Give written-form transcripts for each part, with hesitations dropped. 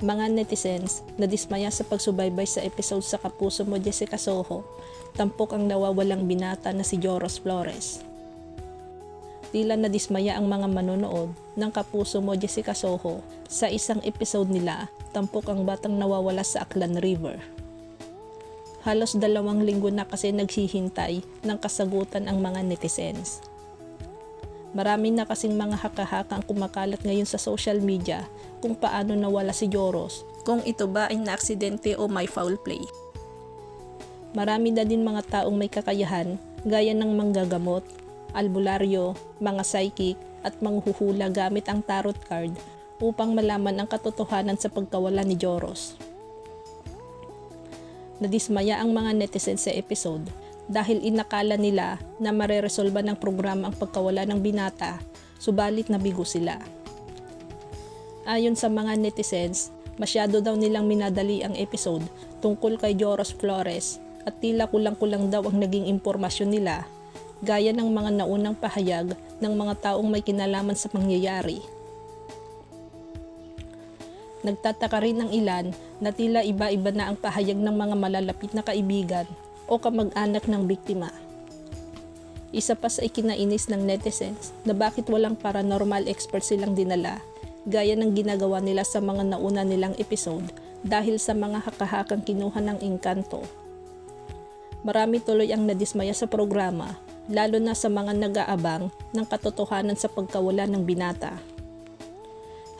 Mga netizens na dismaya sa pagsubaybay sa episode sa Kapuso Mo Jessica Soho, tampok ang nawawalang binata na si Joros Flores. Tila nadismaya ang mga manonood ng Kapuso Mo Jessica Soho sa isang episode nila, tampok ang batang nawawala sa Aklan River. Halos 2 linggo na kasi naghihintay ng kasagutan ang mga netizens. Marami na kasing mga haka-haka ang kumakalat ngayon sa social media kung paano nawala si Joros, kung ito ba ay naaksidente o may foul play. Marami na din mga taong may kakayahan gaya ng manggagamot, albularyo, mga psychic at manghuhula gamit ang tarot card upang malaman ang katotohanan sa pagkawala ni Joros. Nadismaya ang mga netizens sa episode dahil inakala nila na mareresolba ng programa ang pagkawala ng binata, subalit nabigo sila. Ayon sa mga netizens, masyado daw nilang minadali ang episode tungkol kay Joros Flores at tila kulang-kulang daw ang naging impormasyon nila, gaya ng mga naunang pahayag ng mga taong may kinalaman sa pangyayari. Nagtataka rin ang ilan na tila iba-iba na ang pahayag ng mga malalapit na kaibigan o kamag-anak ng biktima. Isa pa sa ikinainis ng netizens na bakit walang paranormal expert silang dinala, gaya ng ginagawa nila sa mga nauna nilang episode dahil sa mga haka-hakang kinuha ng engkanto. Marami tuloy ang nadismaya sa programa, lalo na sa mga nag-aabang ng katotohanan sa pagkawala ng binata.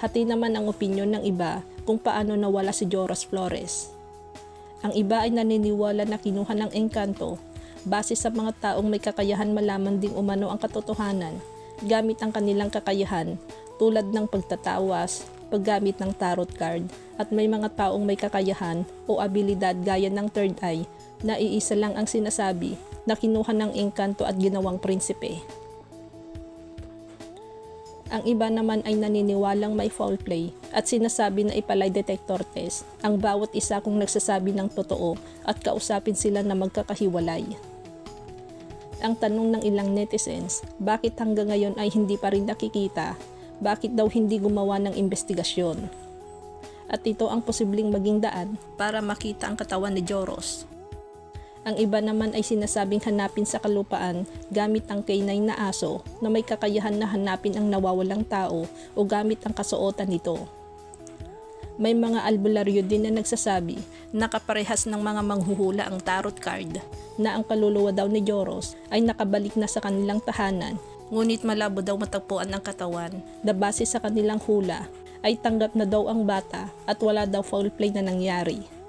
Hati naman ang opinyon ng iba kung paano nawala si Joros Flores. Ang iba ay naniniwala na kinuha ng engkanto base sa mga taong may kakayahan malaman ding umano ang katotohanan gamit ang kanilang kakayahan tulad ng pagtatawas, paggamit ng tarot card at may mga taong may kakayahan o abilidad gaya ng third eye na iisa lang ang sinasabi na kinuha ng engkanto at ginawang prinsipe. Ang iba naman ay naniniwalang may foul play at sinasabi na ipalay detector test ang bawat isa kung nagsasabi ng totoo at kausapin sila na magkakahiwalay. Ang tanong ng ilang netizens, bakit hanggang ngayon ay hindi pa rin nakikita? Bakit daw hindi gumawa ng investigasyon? At ito ang posibleng maging daan para makita ang katawan ni Joros. Ang iba naman ay sinasabing hanapin sa kalupaan gamit ang K9 na aso na may kakayahan na hanapin ang nawawalang tao o gamit ang kasuotan nito. May mga albularyo din na nagsasabi na kaparehas ng mga manghuhula ang tarot card na ang kaluluwa daw ni Joros ay nakabalik na sa kanilang tahanan, ngunit malabo daw matagpuan ang katawan na base sa kanilang hula ay tanggap na daw ang bata at wala daw foul play na nangyari.